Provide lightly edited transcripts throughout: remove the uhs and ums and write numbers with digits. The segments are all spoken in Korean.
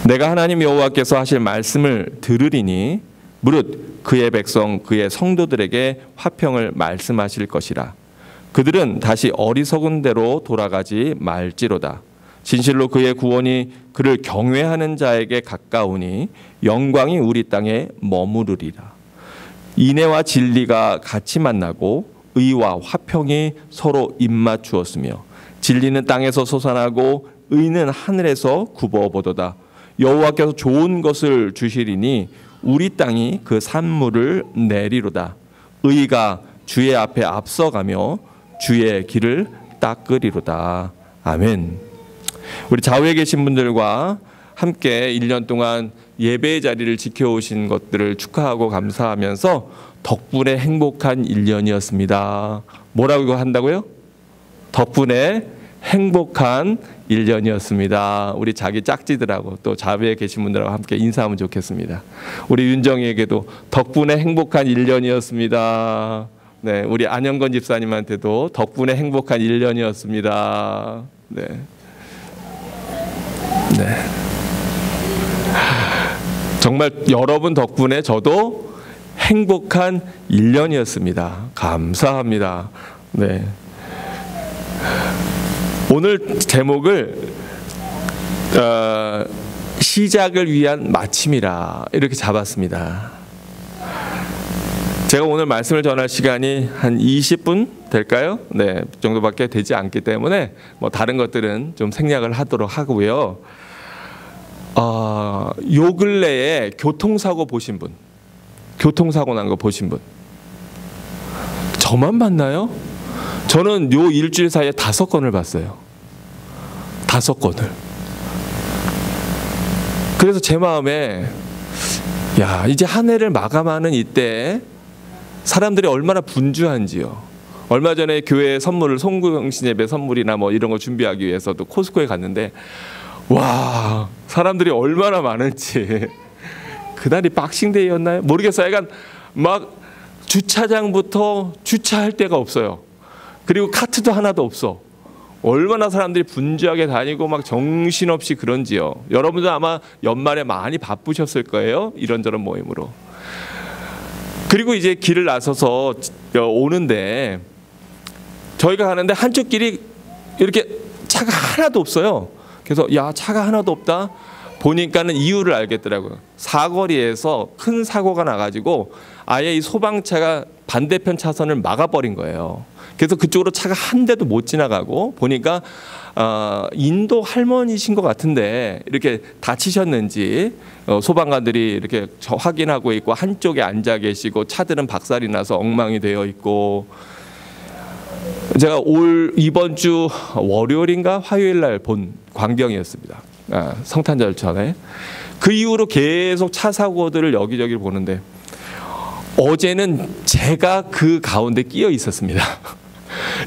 내가 하나님 여호와께서 하실 말씀을 들으리니 무릇 그의 백성 그의 성도들에게 화평을 말씀하실 것이라. 그들은 다시 어리석은 대로 돌아가지 말지로다. 진실로 그의 구원이 그를 경외하는 자에게 가까우니 영광이 우리 땅에 머무르리라. 인애와 진리가 같이 만나고 의와 화평이 서로 입맞추었으며 진리는 땅에서 솟아나고 의는 하늘에서 굽어보도다. 여호와께서 좋은 것을 주시리니 우리 땅이 그 산물을 내리로다. 의가 주의 앞에 앞서가며 주의 길을 닦으리로다. 아멘. 우리 좌우에 계신 분들과 함께 1년 동안 예배의 자리를 지켜오신 것들을 축하하고 감사하면서 덕분에 행복한 1년이었습니다. 뭐라고 한다고요? 덕분에 행복한 1년이었습니다. 우리 자기 짝지들하고 또 좌우에 계신 분들하고 함께 인사하면 좋겠습니다. 우리 윤정이에게도 덕분에 행복한 1년이었습니다. 네, 우리 안영건 집사님한테도 덕분에 행복한 1년이었습니다. 네. 네. 정말 여러분 덕분에 저도 행복한 1년이었습니다. 감사합니다. 네. 오늘 제목을 시작을 위한 마침이라 이렇게 잡았습니다. 제가 오늘 말씀을 전할 시간이 한 20분 될까요? 네, 그 정도밖에 되지 않기 때문에 뭐 다른 것들은 좀 생략을 하도록 하고요. 요 근래에 교통사고 보신 분, 교통사고 난 거 보신 분, 저만 봤나요? 저는 요 일주일 사이에 5건을 봤어요. 5건을. 그래서 제 마음에 야, 이제 한 해를 마감하는 이때 사람들이 얼마나 분주한지요. 얼마 전에 교회 선물을 송구영신 예배 선물이나 뭐 이런 거 준비하기 위해서도 코스코에 갔는데 와, 사람들이 얼마나 많을지. 그날이 박싱데이였나요? 모르겠어요. 약간 막 주차장부터 주차할 데가 없어요. 그리고 카트도 하나도 없어. 얼마나 사람들이 분주하게 다니고 막 정신없이 그런지요. 여러분들 아마 연말에 많이 바쁘셨을 거예요. 이런저런 모임으로. 그리고 이제 길을 나서서 오는데 저희가 가는데 한쪽 길이 이렇게 차가 하나도 없어요. 그래서 야, 차가 하나도 없다. 보니까는 이유를 알겠더라고요. 사거리에서 큰 사고가 나가지고 아예 이 소방차가 반대편 차선을 막아버린 거예요. 그래서 그쪽으로 차가 한 대도 못 지나가고 보니까 인도 할머니신 것 같은데 이렇게 다치셨는지 소방관들이 이렇게 확인하고 있고 한쪽에 앉아 계시고 차들은 박살이 나서 엉망이 되어 있고 제가 이번 주 월요일인가 화요일 날 본 광경이었습니다. 성탄절 전에. 그 이후로 계속 차 사고들을 여기저기 보는데 어제는 제가 그 가운데 끼어 있었습니다.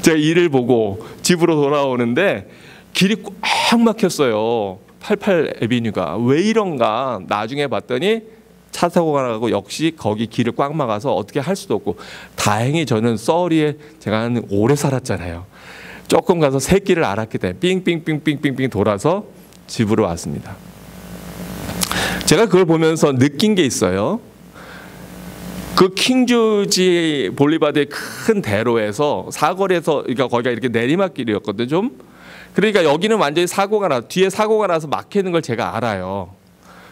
제가 일을 보고 집으로 돌아오는데 길이 꽉 막혔어요. 88 에비뉴가. 왜 이런가 나중에 봤더니 차 사고가 나고 역시 거기 길을 꽉 막아서 어떻게 할 수도 없고 다행히 저는 써리에 제가 한 오래 살았잖아요. 조금 가서 새길을 알았기 때문에 삥삥삥삥삥삥 돌아서 집으로 왔습니다. 제가 그걸 보면서 느낀 게 있어요. 그 킹조지 볼리바드의 큰 대로에서 사거리에서 그러니까 거기가 이렇게 내리막길이었거든요. 좀 그러니까 여기는 완전히 뒤에 사고가 나서 막히는 걸 제가 알아요.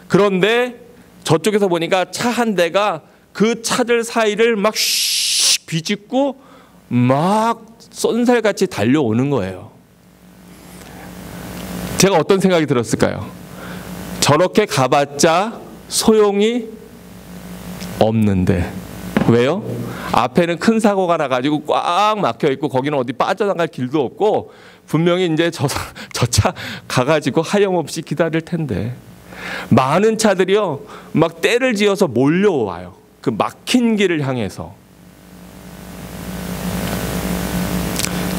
그런데 저쪽에서 보니까 차 한 대가 그 차들 사이를 막 비집고 막 쏜살같이 달려오는 거예요. 제가 어떤 생각이 들었을까요? 저렇게 가봤자 소용이 없는데 왜요? 앞에는 큰 사고가 나가지고 꽉 막혀 있고 거기는 어디 빠져나갈 길도 없고 분명히 이제 저 차 가가지고 하염없이 기다릴 텐데 많은 차들이요 막 떼를 지어서 몰려와요. 그 막힌 길을 향해서.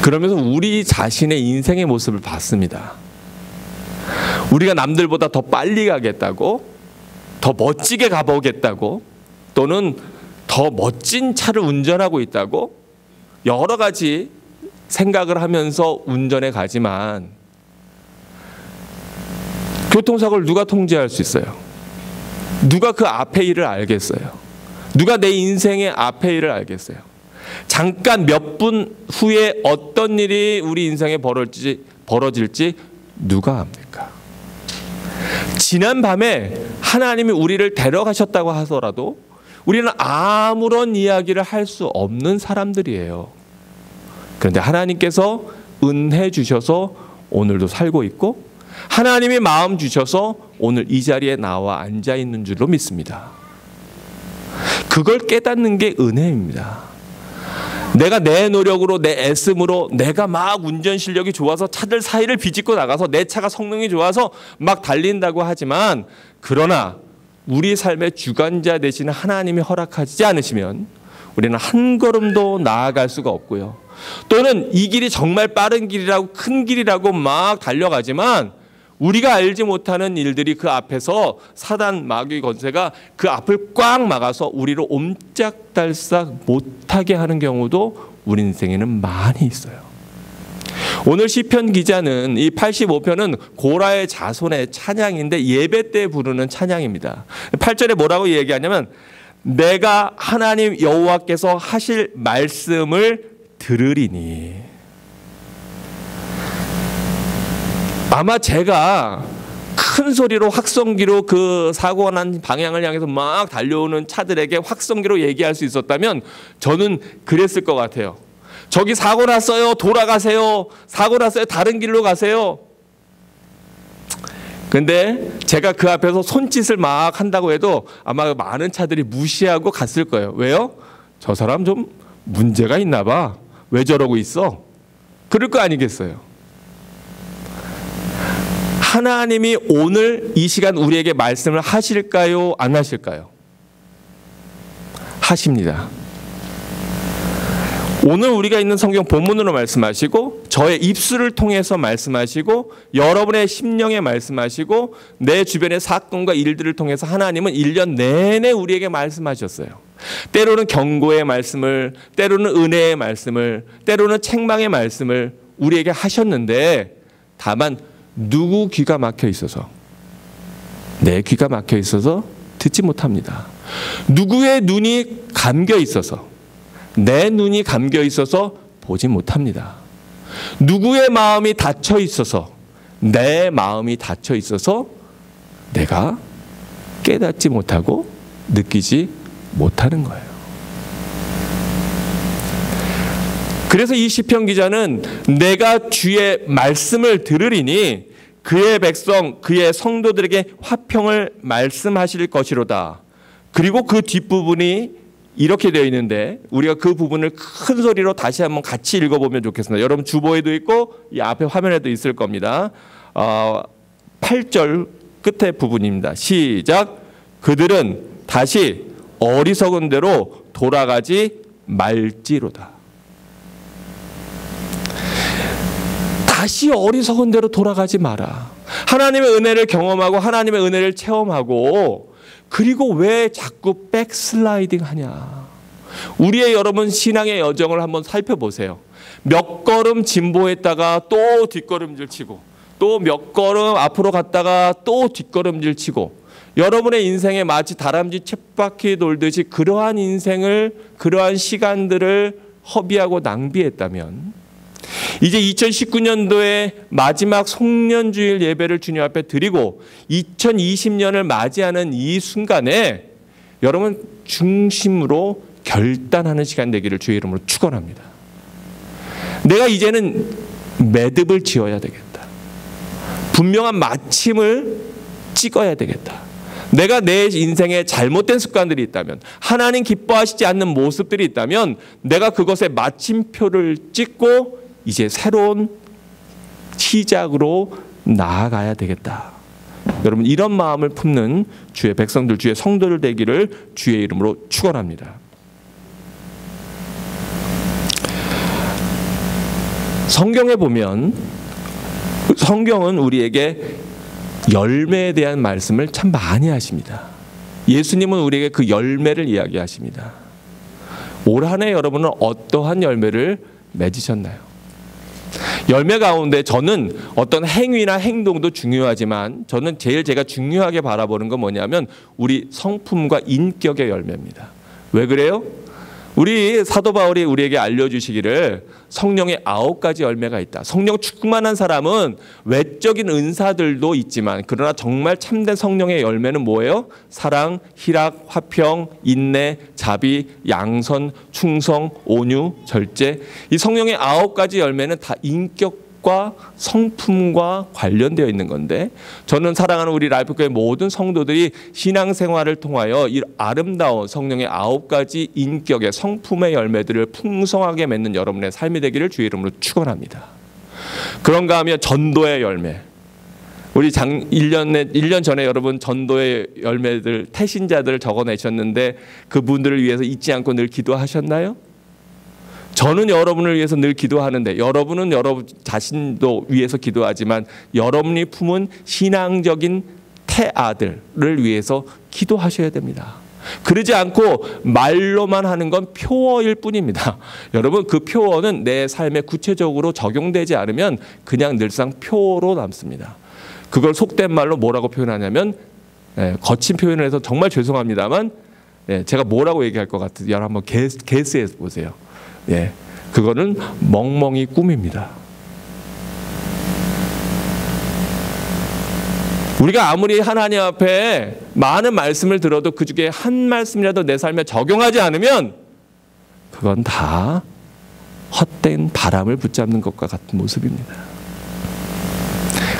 그러면서 우리 자신의 인생의 모습을 봤습니다. 우리가 남들보다 더 빨리 가겠다고, 더 멋지게 가보겠다고, 또는 더 멋진 차를 운전하고 있다고 여러 가지 생각을 하면서 운전해 가지만 교통사고를 누가 통제할 수 있어요? 누가 그 앞의 일을 알겠어요? 누가 내 인생의 앞의 일을 알겠어요? 잠깐 몇 분 후에 어떤 일이 우리 인생에 벌어질지 누가 압니까? 지난 밤에 하나님이 우리를 데려가셨다고 하더라도 우리는 아무런 이야기를 할 수 없는 사람들이에요. 그런데 하나님께서 은혜 주셔서 오늘도 살고 있고, 하나님이 마음 주셔서 오늘 이 자리에 나와 앉아 있는 줄로 믿습니다. 그걸 깨닫는 게 은혜입니다. 내가 내 노력으로, 내 애씀으로, 내가 막 운전 실력이 좋아서 차들 사이를 비집고 나가서 내 차가 성능이 좋아서 막 달린다고 하지만, 그러나 우리 삶의 주관자 되시는 하나님이 허락하지 않으시면 우리는 한 걸음도 나아갈 수가 없고요. 또는 이 길이 정말 빠른 길이라고, 큰 길이라고 막 달려가지만 우리가 알지 못하는 일들이 그 앞에서 사단 마귀 권세가 그 앞을 꽉 막아서 우리를 옴짝달싹 못하게 하는 경우도 우리 인생에는 많이 있어요. 오늘 시편 기자는 이 85편은 고라의 자손의 찬양인데 예배 때 부르는 찬양입니다. 8절에 뭐라고 얘기하냐면, 내가 하나님 여호와께서 하실 말씀을 들으리니. 아마 제가 큰 소리로 확성기로 그 사고가 난 방향을 향해서 막 달려오는 차들에게 확성기로 얘기할 수 있었다면 저는 그랬을 것 같아요. 저기 사고 났어요. 돌아가세요. 사고 났어요. 다른 길로 가세요. 근데 제가 그 앞에서 손짓을 막 한다고 해도 아마 많은 차들이 무시하고 갔을 거예요. 왜요? 저 사람 좀 문제가 있나 봐. 왜 저러고 있어? 그럴 거 아니겠어요? 하나님이 오늘 이 시간 우리에게 말씀을 하실까요? 안 하실까요? 하십니다. 오늘 우리가 있는 성경 본문으로 말씀하시고, 저의 입술을 통해서 말씀하시고, 여러분의 심령에 말씀하시고, 내 주변의 사건과 일들을 통해서 하나님은 1년 내내 우리에게 말씀하셨어요. 때로는 경고의 말씀을, 때로는 은혜의 말씀을, 때로는 책망의 말씀을 우리에게 하셨는데, 다만 누구 귀가 막혀 있어서, 내 귀가 막혀 있어서 듣지 못합니다. 누구의 눈이 감겨 있어서, 내 눈이 감겨 있어서 보지 못합니다. 누구의 마음이 닫혀 있어서, 내 마음이 닫혀 있어서 내가 깨닫지 못하고 느끼지 못하는 거예요. 그래서 이 시편 기자는 내가 주의 말씀을 들으리니 그의 백성, 그의 성도들에게 화평을 말씀하실 것이로다. 그리고 그 뒷부분이 이렇게 되어 있는데 우리가 그 부분을 큰 소리로 다시 한번 같이 읽어보면 좋겠습니다. 여러분 주보에도 있고 이 앞에 화면에도 있을 겁니다. 8절 끝에 부분입니다. 시작. 그들은 다시 어리석은 대로 돌아가지 말지로다. 다시 어리석은 대로 돌아가지 마라. 하나님의 은혜를 경험하고 하나님의 은혜를 체험하고, 그리고 왜 자꾸 백슬라이딩 하냐. 우리의 여러분 신앙의 여정을 한번 살펴보세요. 몇 걸음 진보했다가 또 뒷걸음질 치고, 또 몇 걸음 앞으로 갔다가 또 뒷걸음질 치고, 여러분의 인생에 마치 다람쥐 쳇바퀴 돌듯이 그러한 인생을, 그러한 시간들을 허비하고 낭비했다면, 이제 2019년도에 마지막 송년주일 예배를 주님 앞에 드리고 2020년을 맞이하는 이 순간에 여러분 중심으로 결단하는 시간 되기를 주의 이름으로 축원합니다. 내가 이제는 매듭을 지어야 되겠다. 분명한 마침을 찍어야 되겠다. 내가 내 인생에 잘못된 습관들이 있다면, 하나님 기뻐하시지 않는 모습들이 있다면 내가 그것에 마침표를 찍고 이제 새로운 시작으로 나아가야 되겠다. 여러분 이런 마음을 품는 주의 백성들, 주의 성도들 되기를 주의 이름으로 축원합니다. 성경에 보면 성경은 우리에게 열매에 대한 말씀을 참 많이 하십니다. 예수님은 우리에게 그 열매를 이야기하십니다. 올 한 해 여러분은 어떠한 열매를 맺으셨나요? 열매 가운데 저는 어떤 행위나 행동도 중요하지만 저는 제일 제가 중요하게 바라보는 건 뭐냐면 우리 성품과 인격의 열매입니다. 왜 그래요? 우리 사도 바울이 우리에게 알려주시기를 성령의 9가지 열매가 있다. 성령 충만한 사람은 외적인 은사들도 있지만 그러나 정말 참된 성령의 열매는 뭐예요? 사랑, 희락, 화평, 인내, 자비, 양선, 충성, 온유, 절제. 이 성령의 9가지 열매는 다 인격과 성품과 관련되어 있는 건데 저는 사랑하는 우리 라이프교회 모든 성도들이 신앙생활을 통하여 이 아름다운 성령의 9가지 인격의 성품의 열매들을 풍성하게 맺는 여러분의 삶이 되기를 주의 이름으로 축원합니다. 그런가 하면 전도의 열매. 우리 1년 전에 여러분 전도의 열매들 태신자들을 적어내셨는데 그분들을 위해서 잊지 않고 늘 기도하셨나요? 저는 여러분을 위해서 늘 기도하는데 여러분은 여러분 자신도 위해서 기도하지만 여러분이 품은 신앙적인 태아들을 위해서 기도하셔야 됩니다. 그러지 않고 말로만 하는 건 표어일 뿐입니다. 여러분 그 표어는 내 삶에 구체적으로 적용되지 않으면 그냥 늘상 표어로 남습니다. 그걸 속된 말로 뭐라고 표현하냐면 거친 표현을 해서 정말 죄송합니다만 제가 뭐라고 얘기할 것 같아요. 여러분 한번 게스해 보세요. 그거는 멍멍이 꿈입니다. 우리가 아무리 하나님 앞에 많은 말씀을 들어도 그 중에 한 말씀이라도 내 삶에 적용하지 않으면 그건 다 헛된 바람을 붙잡는 것과 같은 모습입니다.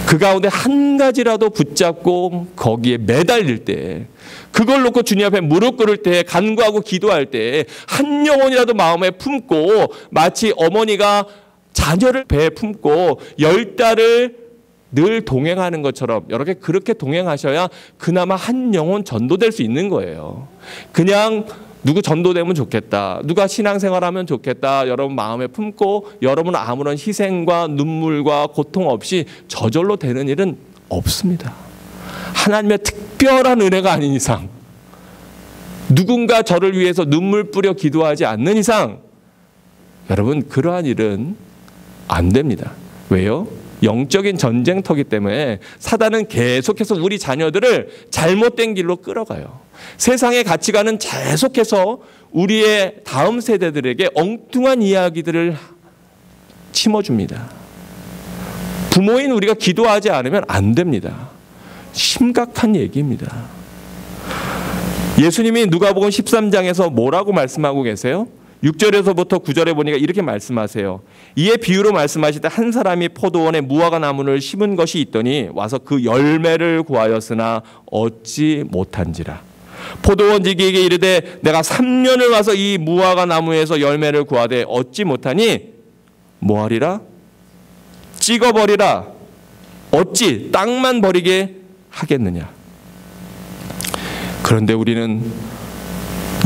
그 가운데 한 가지라도 붙잡고 거기에 매달릴 때 그걸 놓고 주님 앞에 무릎 꿇을 때 간구하고 기도할 때 한 영혼이라도 마음에 품고 마치 어머니가 자녀를 배에 품고 10달을 늘 동행하는 것처럼 이렇게 그렇게 동행하셔야 그나마 한 영혼 전도될 수 있는 거예요. 그냥 누구 전도되면 좋겠다. 누가 신앙생활하면 좋겠다. 여러분 마음에 품고 여러분 아무런 희생과 눈물과 고통 없이 저절로 되는 일은 없습니다. 하나님의 특별한 은혜가 아닌 이상 누군가 저를 위해서 눈물 뿌려 기도하지 않는 이상 여러분 그러한 일은 안 됩니다. 왜요? 영적인 전쟁터기 때문에 사단은 계속해서 우리 자녀들을 잘못된 길로 끌어가요. 세상의 가치관은 계속해서 우리의 다음 세대들에게 엉뚱한 이야기들을 심어줍니다. 부모인 우리가 기도하지 않으면 안 됩니다. 심각한 얘기입니다. 예수님이 누가복음 13장에서 뭐라고 말씀하고 계세요? 6절에서부터 9절에 보니까 이렇게 말씀하세요. 이에 비유로 말씀하실 때 한 사람이 포도원에 무화과 나무를 심은 것이 있더니 와서 그 열매를 구하였으나 얻지 못한지라. 포도원지기에게 이르되 내가 3년을 와서 이 무화과 나무에서 열매를 구하되 얻지 못하니 뭐하리라? 찍어버리라. 어찌 땅만 버리게 하겠느냐. 그런데 우리는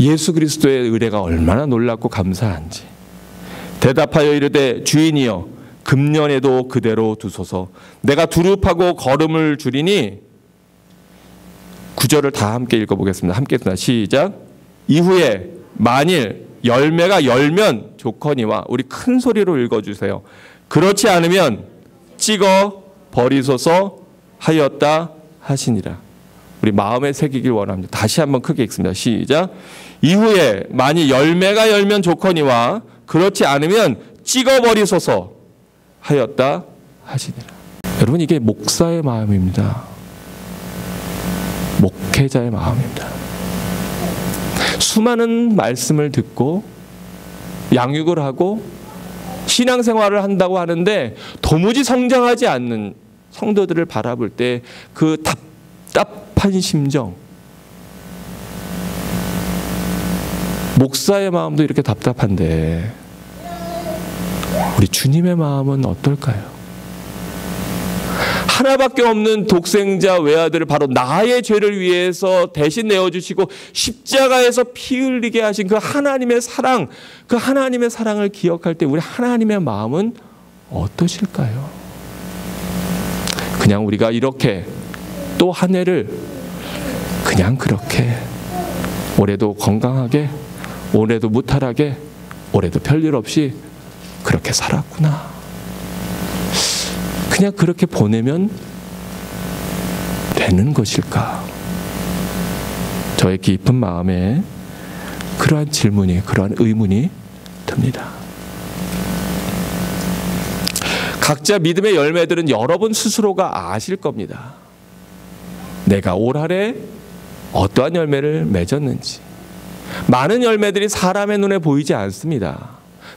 예수 그리스도의 의뢰가 얼마나 놀랍고 감사한지 대답하여 이르되 주인이여 금년에도 그대로 두소서. 내가 두릅하고 걸음을 줄이니 9절을 다 함께 읽어보겠습니다. 함께 읽습니다. 시작. 이후에 만일 열매가 열면 좋거니와 우리 큰 소리로 읽어주세요. 그렇지 않으면 찍어 버리소서 하였다 하시니라. 우리 마음에 새기길 원합니다. 다시 한번 크게 읽습니다. 시작. 이후에 만일 열매가 열면 좋거니와 그렇지 않으면 찍어버리소서 하였다 하시니라. 여러분 이게 목사의 마음입니다. 목회자의 마음입니다. 수많은 말씀을 듣고 양육을 하고 신앙생활을 한다고 하는데 도무지 성장하지 않는 성도들을 바라볼 때 그 답답한 심정, 목사의 마음도 이렇게 답답한데 우리 주님의 마음은 어떨까요? 하나밖에 없는 독생자 외아들을 바로 나의 죄를 위해서 대신 내어주시고 십자가에서 피 흘리게 하신 그 하나님의 사랑, 그 하나님의 사랑을 기억할 때 우리 하나님의 마음은 어떠실까요? 그냥 우리가 이렇게 또 한 해를 그냥 그렇게 올해도 건강하게, 올해도 무탈하게, 올해도 별일 없이 그렇게 살았구나. 그냥 그렇게 보내면 되는 것일까? 저의 깊은 마음에 그러한 질문이, 그러한 의문이 듭니다. 각자 믿음의 열매들은 여러분 스스로가 아실 겁니다. 내가 올 한해 어떠한 열매를 맺었는지. 많은 열매들이 사람의 눈에 보이지 않습니다.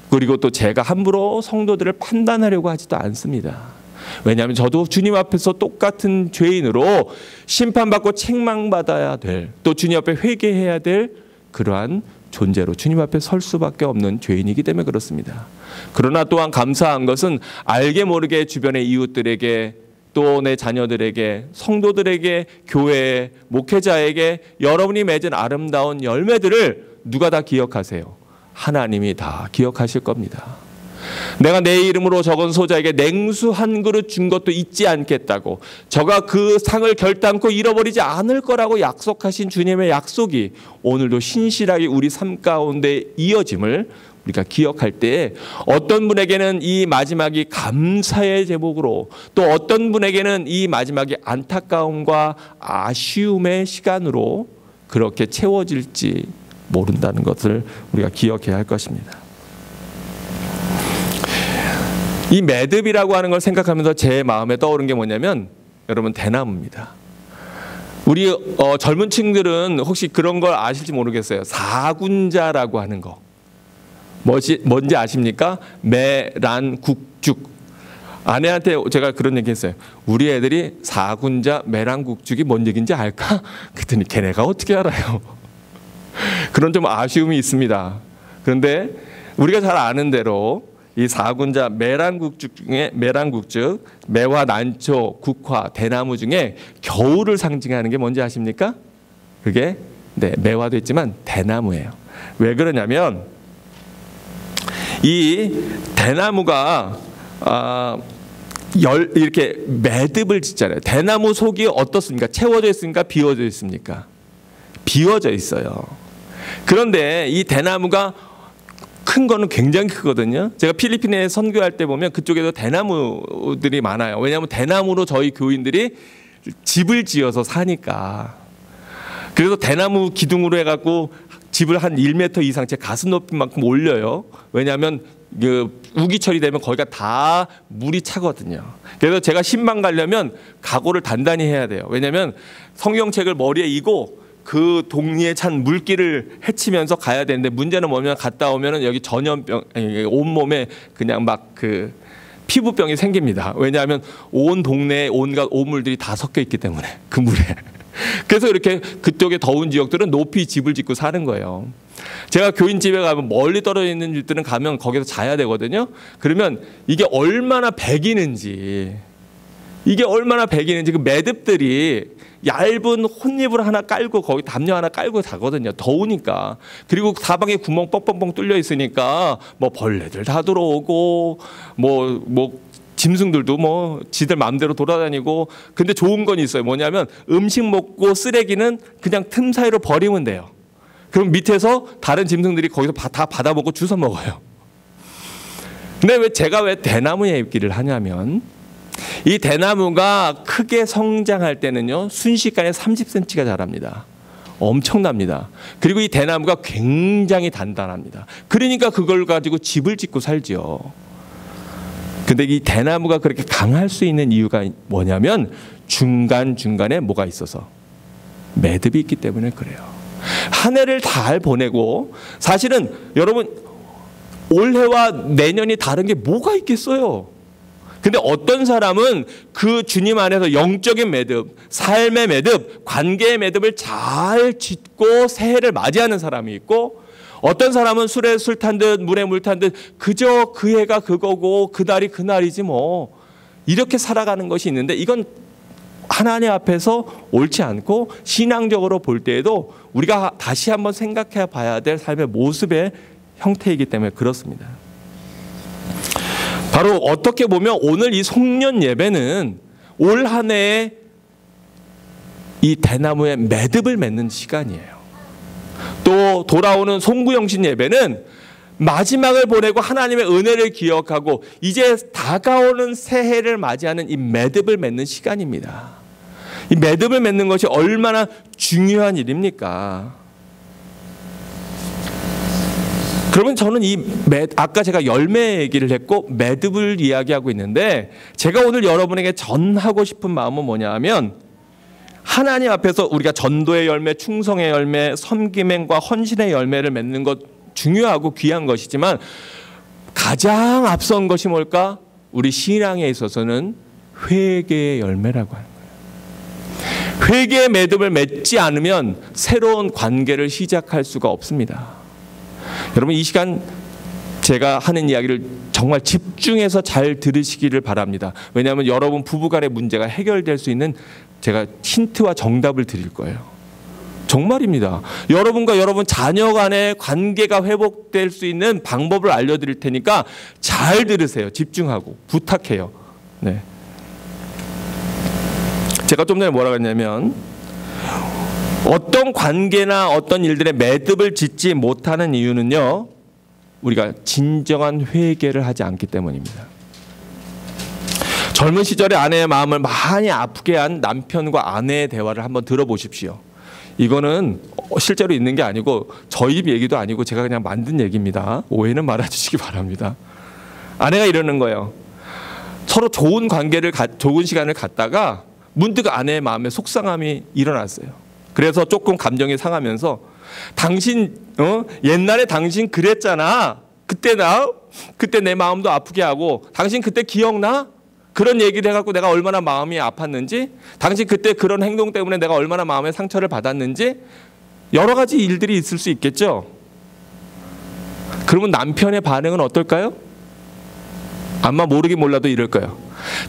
그리고 또 제가 함부로 성도들을 판단하려고 하지도 않습니다. 왜냐하면 저도 주님 앞에서 똑같은 죄인으로 심판받고 책망받아야 될, 또 주님 앞에 회개해야 될 그러한 존재로 주님 앞에 설 수밖에 없는 죄인이기 때문에 그렇습니다. 그러나 또한 감사한 것은 알게 모르게 주변의 이웃들에게, 또 내 자녀들에게, 성도들에게, 교회에, 목회자에게 여러분이 맺은 아름다운 열매들을 누가 다 기억하세요? 하나님이 다 기억하실 겁니다. 내가 내 이름으로 적은 소자에게 냉수 한 그릇 준 것도 잊지 않겠다고, 저가 그 상을 결단코 잃어버리지 않을 거라고 약속하신 주님의 약속이 오늘도 신실하게 우리 삶 가운데 이어짐을 우리가 기억할 때에 어떤 분에게는 이 마지막이 감사의 제목으로, 또 어떤 분에게는 이 마지막이 안타까움과 아쉬움의 시간으로 그렇게 채워질지 모른다는 것을 우리가 기억해야 할 것입니다. 이 매듭이라고 하는 걸 생각하면서 제 마음에 떠오른 게 뭐냐면, 여러분, 대나무입니다. 우리 젊은 층들은 혹시 그런 걸 아실지 모르겠어요. 사군자라고 하는 거. 뭔지 아십니까? 매란국죽. 아내한테 제가 그런 얘기 했어요. 우리 애들이 사군자 매란국죽이 뭔 얘기인지 알까? 그랬더니 걔네가 어떻게 알아요? 그런 좀 아쉬움이 있습니다. 그런데 우리가 잘 아는 대로 이 사군자 매란국죽 중에, 매란국죽, 매화, 난초, 국화, 대나무 중에 겨울을 상징하는 게 뭔지 아십니까? 그게 매화도 있지만 대나무예요. 왜 그러냐면 이 대나무가 이렇게 매듭을 짓잖아요. 대나무 속이 어떻습니까? 채워져 있습니까? 비워져 있습니까? 비워져 있어요. 그런데 이 대나무가 큰 거는 굉장히 크거든요. 제가 필리핀에 선교할 때 보면 그쪽에도 대나무들이 많아요. 왜냐하면 대나무로 저희 교인들이 집을 지어서 사니까. 그래서 대나무 기둥으로 해갖고 집을 한 1m 이상 제 가슴 높이만큼 올려요. 왜냐하면 그 우기철이 되면 거기가 다 물이 차거든요. 그래서 제가 신방 가려면 각오를 단단히 해야 돼요. 왜냐하면 성경책을 머리에 이고 그 동리에 찬 물기를 헤치면서 가야 되는데, 문제는 뭐냐면 갔다 오면은 여기 전염병, 온몸에 그냥 막 그 피부병이 생깁니다. 왜냐하면 온 동네에 온갖 오물들이 다 섞여 있기 때문에 그 물에. 그래서 이렇게 그쪽에 더운 지역들은 높이 집을 짓고 사는 거예요. 제가 교인 집에 가면 멀리 떨어져 있는 집들은 가면 거기서 자야 되거든요. 그러면 이게 얼마나 배기는지 그 매듭들이 얇은 혼잎을 하나 깔고 거기 담요 하나 깔고 자거든요. 더우니까. 그리고 사방에 구멍 뻥뻥뻥 뚫려 있으니까 뭐 벌레들 다 들어오고 뭐 짐승들도 뭐 지들 마음대로 돌아다니고. 근데 좋은 건 있어요. 뭐냐면 음식 먹고 쓰레기는 그냥 틈 사이로 버리면 돼요. 그럼 밑에서 다른 짐승들이 거기서 다 받아먹고 주워 먹어요. 근데 제가 왜 대나무 얘기를 하냐면, 이 대나무가 크게 성장할 때는요, 순식간에 30cm가 자랍니다. 엄청납니다. 그리고 이 대나무가 굉장히 단단합니다. 그러니까 그걸 가지고 집을 짓고 살지요. 근데 이 대나무가 그렇게 강할 수 있는 이유가 뭐냐면 중간중간에 뭐가 있어서, 매듭이 있기 때문에 그래요. 한 해를 잘 보내고, 사실은 여러분 올해와 내년이 다른 게 뭐가 있겠어요. 근데 어떤 사람은 그 주님 안에서 영적인 매듭, 삶의 매듭, 관계의 매듭을 잘 짓고 새해를 맞이하는 사람이 있고, 어떤 사람은 술에 술 탄 듯 물에 물 탄 듯 그저 그 해가 그거고 그날이 그날이지 뭐, 이렇게 살아가는 것이 있는데, 이건 하나님 앞에서 옳지 않고 신앙적으로 볼 때에도 우리가 다시 한번 생각해 봐야 될 삶의 모습의 형태이기 때문에 그렇습니다. 바로 어떻게 보면 오늘 이 송년 예배는 올 한 해에 이 대나무의 매듭을 맺는 시간이에요. 또 돌아오는 송구영신 예배는 마지막을 보내고 하나님의 은혜를 기억하고 이제 다가오는 새해를 맞이하는 이 매듭을 맺는 시간입니다. 이 매듭을 맺는 것이 얼마나 중요한 일입니까? 그러면 저는 아까 제가 열매 얘기를 했고 매듭을 이야기하고 있는데, 제가 오늘 여러분에게 전하고 싶은 마음은 뭐냐 하면, 하나님 앞에서 우리가 전도의 열매, 충성의 열매, 섬김과 헌신의 열매를 맺는 것 중요하고 귀한 것이지만, 가장 앞선 것이 뭘까? 우리 신앙에 있어서는 회개의 열매라고 하는 거예요. 회개의 매듭을 맺지 않으면 새로운 관계를 시작할 수가 없습니다. 여러분, 이 시간 제가 하는 이야기를 정말 집중해서 잘 들으시기를 바랍니다. 왜냐하면 여러분 부부간의 문제가 해결될 수 있는 제가 힌트와 정답을 드릴 거예요. 정말입니다. 여러분과 여러분 자녀 간의 관계가 회복될 수 있는 방법을 알려드릴 테니까 잘 들으세요. 집중하고 부탁해요. 네. 제가 좀 전에 뭐라고 했냐면, 어떤 관계나 어떤 일들의 매듭을 짓지 못하는 이유는요, 우리가 진정한 회개를 하지 않기 때문입니다. 젊은 시절에 아내의 마음을 많이 아프게 한 남편과 아내의 대화를 한번 들어보십시오. 이거는 실제로 있는 게 아니고 저희 얘기도 아니고 제가 그냥 만든 얘기입니다. 오해는 말아주시기 바랍니다. 아내가 이러는 거예요. 서로 좋은 관계를 좋은 시간을 갖다가 문득 아내의 마음에 속상함이 일어났어요. 그래서 조금 감정이 상하면서, 당신 옛날에 당신 그랬잖아. 그때 내 마음도 아프게 하고, 당신 그때 기억나? 그런 얘기를 해갖고 내가 얼마나 마음이 아팠는지, 당신 그때 그런 행동 때문에 내가 얼마나 마음의 상처를 받았는지, 여러 가지 일들이 있을 수 있겠죠. 그러면 남편의 반응은 어떨까요? 아마 모르긴 몰라도 이럴 거예요.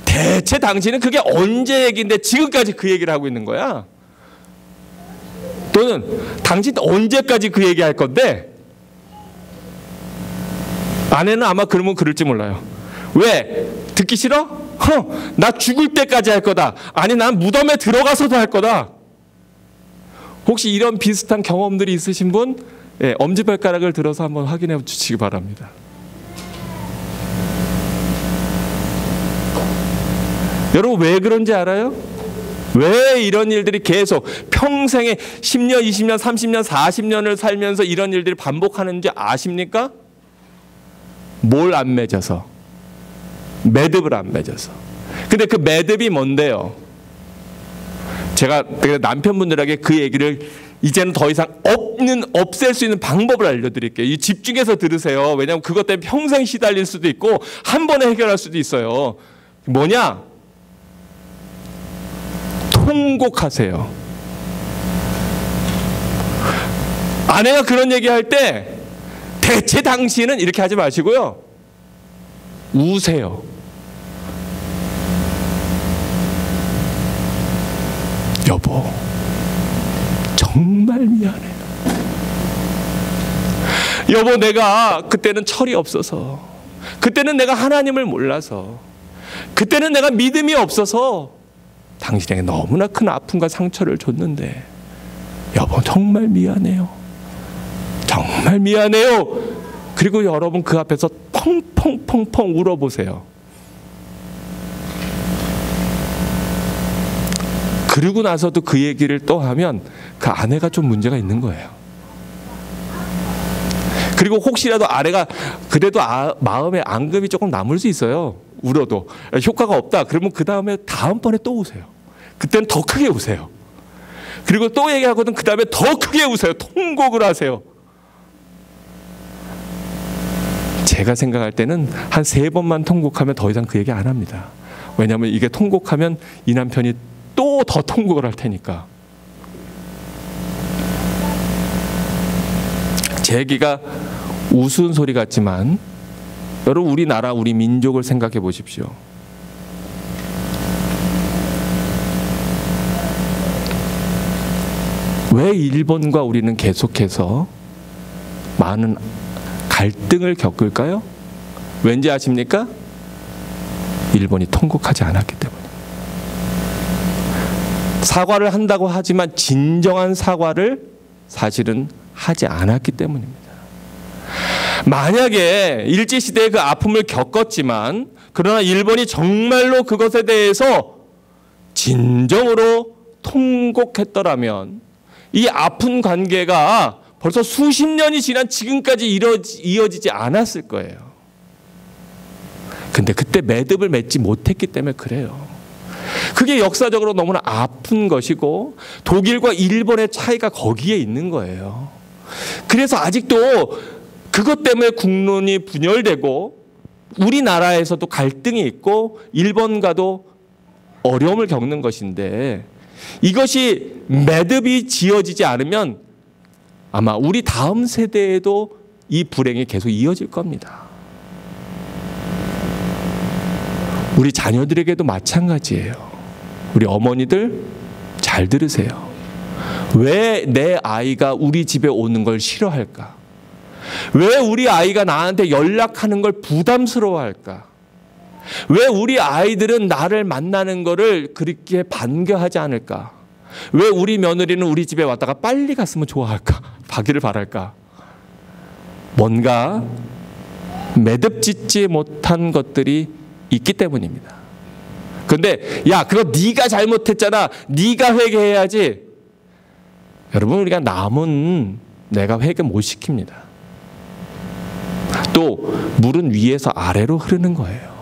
대체 당신은 그게 언제 얘기인데 지금까지 그 얘기를 하고 있는 거야? 또는 당신 언제까지 그 얘기 할 건데? 아내는 아마 그러면 그럴지 몰라요. 왜? 듣기 싫어? 나 죽을 때까지 할 거다. 아니, 난 무덤에 들어가서도 할 거다. 혹시 이런 비슷한 경험들이 있으신 분? 예, 엄지발가락을 들어서 한번 확인해 주시기 바랍니다. 여러분, 왜 그런지 알아요? 왜 이런 일들이 계속 평생에 10년, 20년, 30년, 40년을 살면서 이런 일들이 반복하는지 아십니까? 뭘 안 맺어서? 매듭을 안 맺어서. 근데 그 매듭이 뭔데요? 제가 남편분들에게 그 얘기를 이제는 더 이상 없앨 수 있는 방법을 알려드릴게요. 집중해서 들으세요. 왜냐하면 그것 때문에 평생 시달릴 수도 있고 한 번에 해결할 수도 있어요. 뭐냐? 통곡하세요. 아내가 그런 얘기할 때 대체 당신은 이렇게 하지 마시고요. 우세요. 여보, 정말 미안해요. 여보, 내가 그때는 철이 없어서, 그때는 내가 하나님을 몰라서, 그때는 내가 믿음이 없어서 당신에게 너무나 큰 아픔과 상처를 줬는데, 여보 정말 미안해요. 정말 미안해요. 그리고 여러분 그 앞에서 펑펑펑펑 울어보세요. 그리고 나서도 그 얘기를 또 하면 그 아내가 좀 문제가 있는 거예요. 그리고 혹시라도 아내가 그래도 마음에 앙금이 조금 남을 수 있어요. 울어도 효과가 없다. 그러면 그 다음번에 또 우세요. 그때는 더 크게 우세요. 그리고 또 얘기하거든. 그 다음에 더 크게 우세요. 통곡을 하세요. 제가 생각할 때는 한 3번만 통곡하면 더 이상 그 얘기 안 합니다. 왜냐하면 이게 통곡하면 이 남편이 또 더 통곡을 할 테니까. 제 얘기가 우스운 소리 같지만 여러분, 우리나라, 우리 민족을 생각해 보십시오. 왜 일본과 우리는 계속해서 많은 갈등을 겪을까요? 왠지 아십니까? 일본이 통곡하지 않았기 때문에. 사과를 한다고 하지만 진정한 사과를 사실은 하지 않았기 때문입니다. 만약에 일제시대의 그 아픔을 겪었지만 그러나 일본이 정말로 그것에 대해서 진정으로 통곡했더라면 이 아픈 관계가 벌써 수십 년이 지난 지금까지 이어지지 않았을 거예요. 근데 그때 매듭을 맺지 못했기 때문에 그래요. 그게 역사적으로 너무나 아픈 것이고 독일과 일본의 차이가 거기에 있는 거예요. 그래서 아직도 그것 때문에 국론이 분열되고 우리나라에서도 갈등이 있고 일본과도 어려움을 겪는 것인데 이것이 매듭이 지어지지 않으면 아마 우리 다음 세대에도 이 불행이 계속 이어질 겁니다. 우리 자녀들에게도 마찬가지예요. 우리 어머니들 잘 들으세요. 왜 내 아이가 우리 집에 오는 걸 싫어할까? 왜 우리 아이가 나한테 연락하는 걸 부담스러워할까? 왜 우리 아이들은 나를 만나는 거를 그렇게 반겨하지 않을까? 왜 우리 며느리는 우리 집에 왔다가 빨리 갔으면 좋아할까? 가기를 바랄까? 뭔가 매듭 짓지 못한 것들이 있기 때문입니다. 근데 야, 그거 네가 잘못했잖아. 네가 회개해야지. 여러분, 우리가 남은 내가 회개 못 시킵니다. 또 물은 위에서 아래로 흐르는 거예요.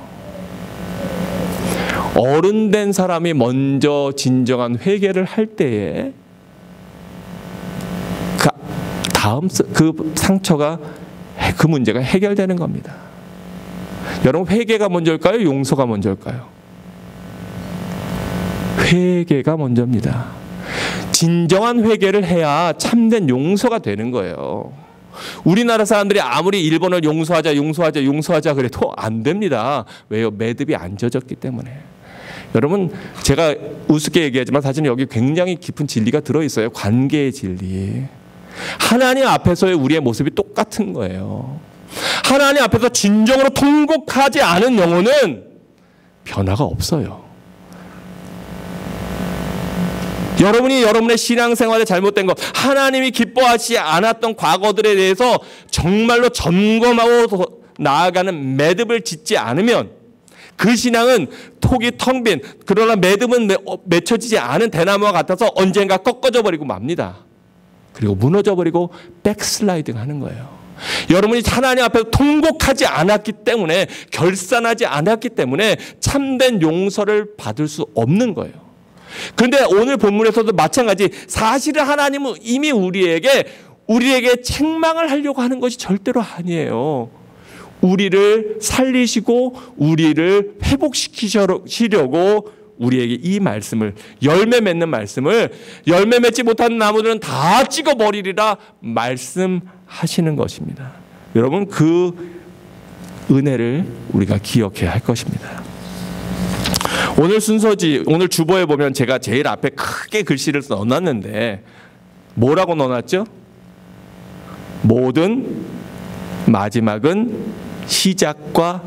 어른 된 사람이 먼저 진정한 회개를 할 때에 그 상처가, 그 문제가 해결되는 겁니다. 여러분, 회개가 먼저일까요? 용서가 먼저일까요? 회개가 먼저입니다. 진정한 회개를 해야 참된 용서가 되는 거예요. 우리나라 사람들이 아무리 일본을 용서하자 그래도 안 됩니다. 왜요? 매듭이 안 젖었기 때문에. 여러분, 제가 우습게 얘기하지만 사실은 여기 굉장히 깊은 진리가 들어있어요. 관계의 진리. 하나님 앞에서의 우리의 모습이 똑같은 거예요. 하나님 앞에서 진정으로 통곡하지 않은 영혼은 변화가 없어요. 여러분이 여러분의 신앙생활에 잘못된 것, 하나님이 기뻐하지 않았던 과거들에 대해서 정말로 점검하고 나아가는 매듭을 짓지 않으면 그 신앙은 톡이 텅 빈, 그러나 매듭은 맺혀지지 않은 대나무와 같아서 언젠가 꺾어져 버리고 맙니다. 그리고 무너져 버리고 백슬라이딩 하는 거예요. 여러분이 하나님 앞에서 통곡하지 않았기 때문에, 결산하지 않았기 때문에 참된 용서를 받을 수 없는 거예요. 그런데 오늘 본문에서도 마찬가지, 사실은 하나님은 이미 우리에게 책망을 하려고 하는 것이 절대로 아니에요. 우리를 살리시고 우리를 회복시키시려고 우리에게 이 말씀을, 열매 맺는 말씀을, 열매 맺지 못한 나무들은 다 찍어버리리라 말씀하시는 것입니다. 여러분, 그 은혜를 우리가 기억해야 할 것입니다. 오늘 순서지, 오늘 주보에 보면 제가 제일 앞에 크게 글씨를 넣어놨는데 뭐라고 넣어놨죠? 모든 마지막은 시작과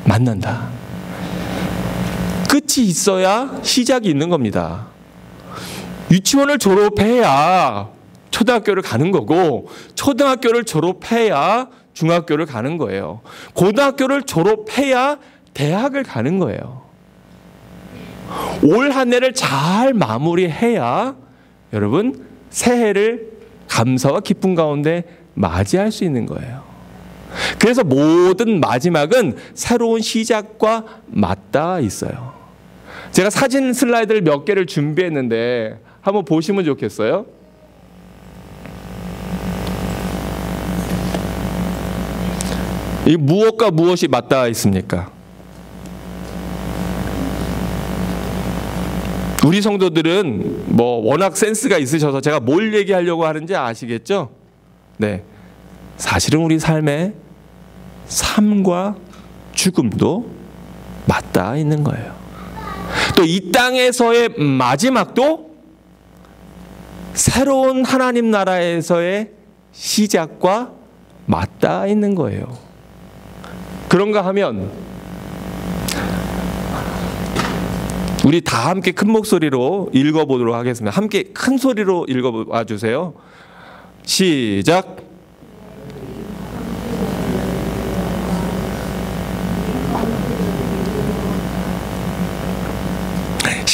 만난다. 끝이 있어야 시작이 있는 겁니다. 유치원을 졸업해야 초등학교를 가는 거고, 초등학교를 졸업해야 중학교를 가는 거예요. 고등학교를 졸업해야 대학을 가는 거예요. 올 한 해를 잘 마무리해야 여러분 새해를 감사와 기쁨 가운데 맞이할 수 있는 거예요. 그래서 모든 마지막은 새로운 시작과 맞닿아 있어요. 제가 사진 슬라이드를 몇 개를 준비했는데 한번 보시면 좋겠어요. 이 무엇과 무엇이 맞닿아 있습니까? 우리 성도들은 뭐 워낙 센스가 있으셔서 제가 뭘 얘기하려고 하는지 아시겠죠? 네, 사실은 우리 삶에 삶과 죽음도 맞닿아 있는 거예요. 또 이 땅에서의 마지막도 새로운 하나님 나라에서의 시작과 맞닿아 있는 거예요. 그런가 하면 우리 다 함께 큰 목소리로 읽어보도록 하겠습니다. 함께 큰 소리로 읽어봐 주세요. 시작.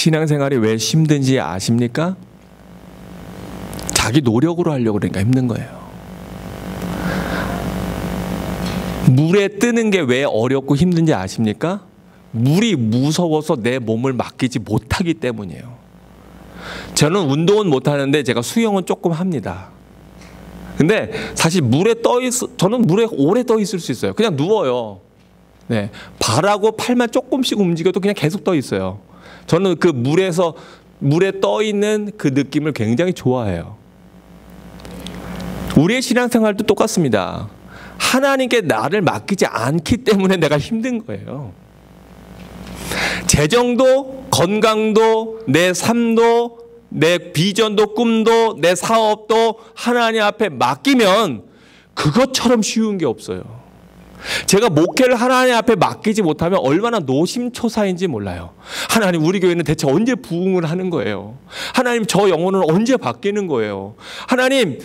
신앙생활이 왜 힘든지 아십니까? 자기 노력으로 하려고 그러니까 힘든 거예요. 물에 뜨는 게 왜 어렵고 힘든지 아십니까? 물이 무서워서 내 몸을 맡기지 못하기 때문이에요. 저는 운동은 못하는데 제가 수영은 조금 합니다. 근데 사실 저는 물에 오래 떠 있을 수 있어요. 그냥 누워요. 네, 발하고 팔만 조금씩 움직여도 그냥 계속 떠 있어요. 저는 그 물에 떠 있는 그 느낌을 굉장히 좋아해요. 우리의 신앙생활도 똑같습니다. 하나님께 나를 맡기지 않기 때문에 내가 힘든 거예요. 재정도, 건강도, 내 삶도, 내 비전도, 꿈도, 내 사업도 하나님 앞에 맡기면 그것처럼 쉬운 게 없어요. 제가 목회를 하나님 앞에 맡기지 못하면 얼마나 노심초사인지 몰라요. 하나님, 우리 교회는 대체 언제 부흥을 하는 거예요? 하나님, 저 영혼은 언제 바뀌는 거예요? 하나님,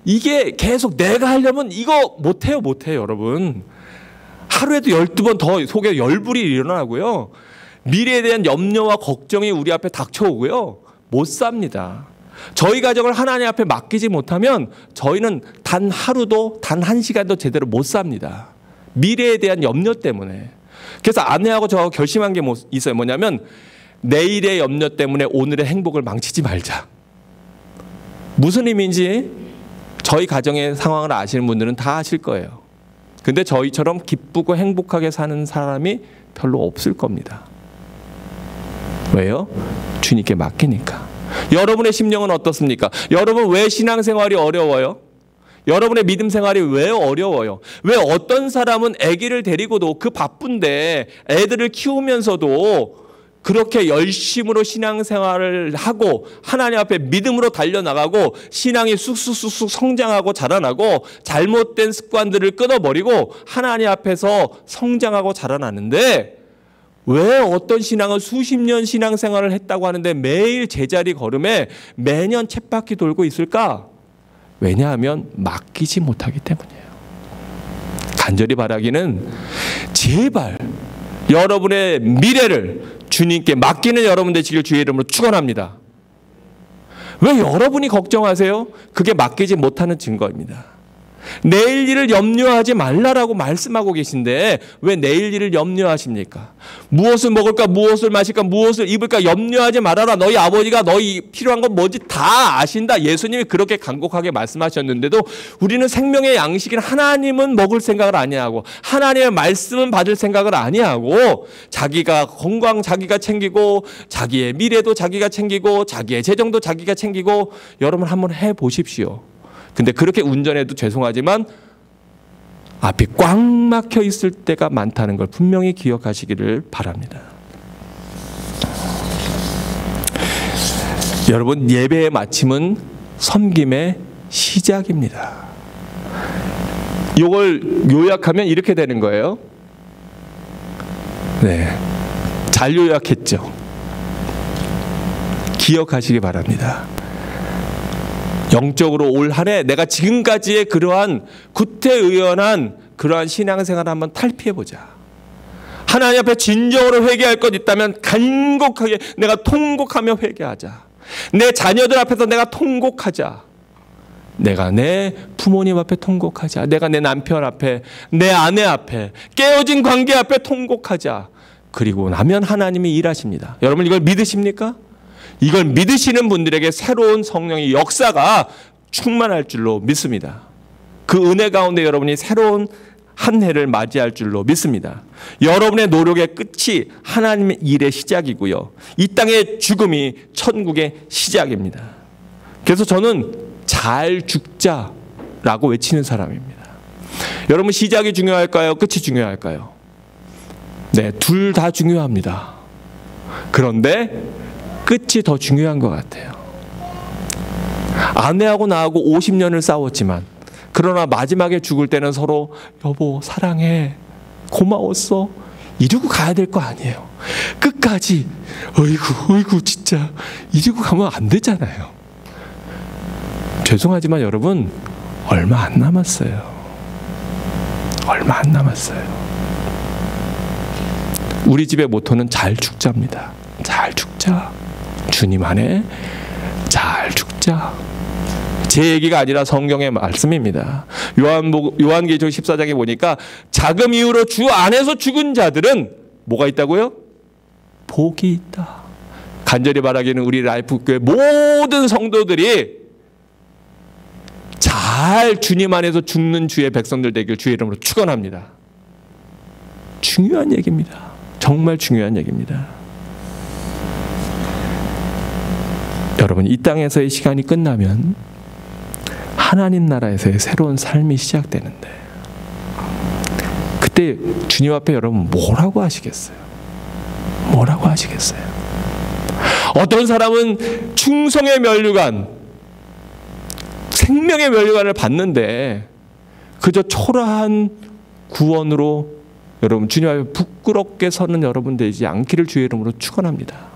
이게 계속 내가 하려면 이거 못해요, 여러분. 하루에도 12번 더 속에 열불이 일어나고요. 미래에 대한 염려와 걱정이 우리 앞에 닥쳐오고요. 못 삽니다. 저희 가정을 하나님 앞에 맡기지 못하면 저희는 단 하루도, 단 한 시간도 제대로 못 삽니다. 미래에 대한 염려 때문에. 그래서 아내하고 저 결심한 게 있어요. 뭐냐면 내일의 염려 때문에 오늘의 행복을 망치지 말자. 무슨 의미인지 저희 가정의 상황을 아시는 분들은 다 아실 거예요. 근데 저희처럼 기쁘고 행복하게 사는 사람이 별로 없을 겁니다. 왜요? 주님께 맡기니까. 여러분의 심령은 어떻습니까? 여러분 왜 신앙생활이 어려워요? 여러분의 믿음 생활이 왜 어려워요? 왜 어떤 사람은 아기를 데리고도 그 바쁜데 애들을 키우면서도 그렇게 열심으로 신앙생활을 하고 하나님 앞에 믿음으로 달려나가고 신앙이 쑥쑥쑥쑥 성장하고 자라나고 잘못된 습관들을 끊어버리고 하나님 앞에서 성장하고 자라나는데 왜 어떤 신앙은 수십 년 신앙생활을 했다고 하는데 매일 제자리 걸음에 매년 쳇바퀴 돌고 있을까? 왜냐하면 맡기지 못하기 때문이에요. 간절히 바라기는 제발 여러분의 미래를 주님께 맡기는 여러분 되시길 주의 이름으로 축원합니다. 왜 여러분이 걱정하세요? 그게 맡기지 못하는 증거입니다. 내일 일을 염려하지 말라라고 말씀하고 계신데 왜 내일 일을 염려하십니까? 무엇을 먹을까, 무엇을 마실까, 무엇을 입을까 염려하지 말아라. 너희 아버지가 너희 필요한 건 뭔지 다 아신다. 예수님이 그렇게 간곡하게 말씀하셨는데도 우리는 생명의 양식인 하나님은 먹을 생각을 아니하고 하나님의 말씀은 받을 생각을 아니하고 자기가 건강 자기가 챙기고 자기의 미래도 자기가 챙기고 자기의 재정도 자기가 챙기고 여러분 한번 해보십시오. 근데 그렇게 운전해도 죄송하지만 앞이 꽉 막혀 있을 때가 많다는 걸 분명히 기억하시기를 바랍니다. 여러분, 예배의 마침은 섬김의 시작입니다. 이걸 요약하면 이렇게 되는 거예요. 네, 잘 요약했죠. 기억하시기 바랍니다. 영적으로 올 한 해 내가 지금까지의 그러한 구태의연한 그러한 신앙생활을 한번 탈피해보자. 하나님 앞에 진정으로 회개할 것 있다면 간곡하게 내가 통곡하며 회개하자. 내 자녀들 앞에서 내가 통곡하자. 내가 내 부모님 앞에 통곡하자. 내가 내 남편 앞에, 내 아내 앞에, 깨어진 관계 앞에 통곡하자. 그리고 나면 하나님이 일하십니다. 여러분 이걸 믿으십니까? 이걸 믿으시는 분들에게 새로운 성령의 역사가 충만할 줄로 믿습니다. 그 은혜 가운데 여러분이 새로운 한 해를 맞이할 줄로 믿습니다. 여러분의 노력의 끝이 하나님의 일의 시작이고요. 이 땅의 죽음이 천국의 시작입니다. 그래서 저는 잘 죽자라고 외치는 사람입니다. 여러분 시작이 중요할까요? 끝이 중요할까요? 네, 둘 다 중요합니다. 그런데 끝이 더 중요한 것 같아요. 아내하고 나하고 50년을 싸웠지만 그러나 마지막에 죽을 때는 서로 여보 사랑해 고마웠어 이러고 가야 될 거 아니에요. 끝까지 어이구 진짜 이러고 가면 안 되잖아요. 죄송하지만 여러분 얼마 안 남았어요. 얼마 안 남았어요. 우리 집의 모토는 잘 죽자입니다. 잘 죽자. 주님 안에 잘 죽자. 제 얘기가 아니라 성경의 말씀입니다. 요한계시록 14장에 보니까 자금 이후로 주 안에서 죽은 자들은 뭐가 있다고요? 복이 있다. 간절히 바라기는 우리 라이프교회 모든 성도들이 잘 주님 안에서 죽는 주의 백성들 되길 주의 이름으로 축원합니다. 중요한 얘기입니다. 정말 중요한 얘기입니다. 여러분, 이 땅에서의 시간이 끝나면 하나님 나라에서의 새로운 삶이 시작되는데 그때 주님 앞에 여러분 뭐라고 하시겠어요? 뭐라고 하시겠어요? 어떤 사람은 충성의 면류관, 생명의 면류관을 받는데 그저 초라한 구원으로 여러분 주님 앞에 부끄럽게 서는 여러분 되지 않기를 주의 이름으로 축원합니다.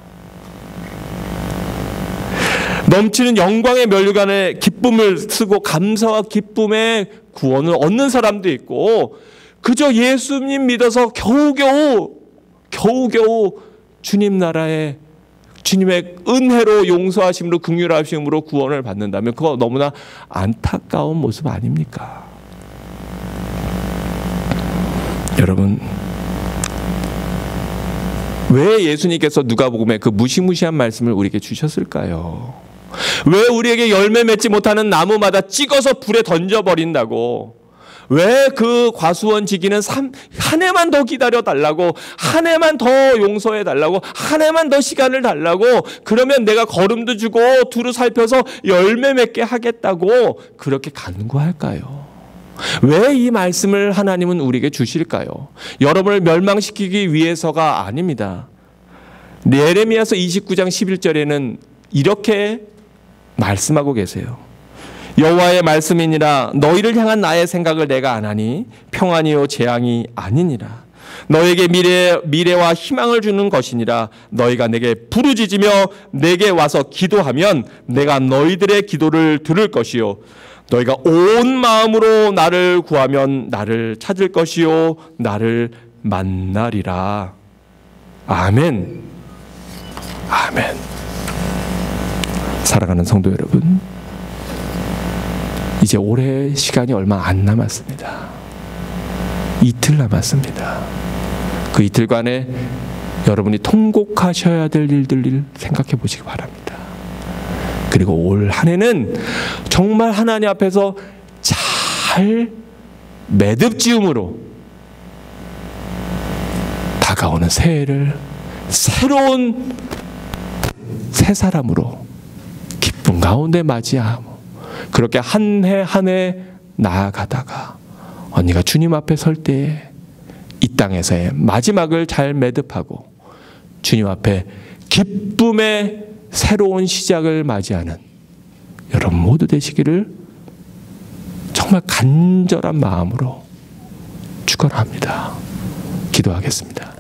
넘치는 영광의 면류관에 기쁨을 쓰고 감사와 기쁨의 구원을 얻는 사람도 있고 그저 예수님 믿어서 겨우겨우 주님 나라에 주님의 은혜로 용서하심으로 긍휼하심으로 구원을 받는다면 그거 너무나 안타까운 모습 아닙니까? 여러분, 왜 예수님께서 누가복음에 그 무시무시한 말씀을 우리에게 주셨을까요? 왜 우리에게 열매 맺지 못하는 나무마다 찍어서 불에 던져버린다고? 왜 그 과수원 지기는 한 해만 더 기다려 달라고, 한 해만 더 용서해 달라고, 한 해만 더 시간을 달라고, 그러면 내가 거름도 주고 두루 살펴서 열매 맺게 하겠다고 그렇게 간구할까요? 왜 이 말씀을 하나님은 우리에게 주실까요? 여러분을 멸망시키기 위해서가 아닙니다. 예레미야서 29장 11절에는 이렇게 말씀하고 계세요. 여호와의 말씀이니라 너희를 향한 나의 생각을 내가 아나니 평안이요 재앙이 아니니라. 너에게 미래와 희망을 주는 것이니라. 너희가 내게 부르짖으며 내게 와서 기도하면 내가 너희들의 기도를 들을 것이요 너희가 온 마음으로 나를 구하면 나를 찾을 것이요 나를 만나리라. 아멘. 아멘. 사랑하는 성도 여러분, 이제 올해 시간이 얼마 안 남았습니다. 이틀 남았습니다. 그 이틀간에 여러분이 통곡하셔야 될 일들을 생각해 보시기 바랍니다. 그리고 올 한 해는 정말 하나님 앞에서 잘 매듭지음으로 다가오는 새해를 새로운 새 사람으로 기쁨 가운데 맞이하고 그렇게 한 해 한 해 나아가다가 언니가 주님 앞에 설 때에 이 땅에서의 마지막을 잘 매듭하고 주님 앞에 기쁨의 새로운 시작을 맞이하는 여러분 모두 되시기를 정말 간절한 마음으로 축원합니다. 기도하겠습니다.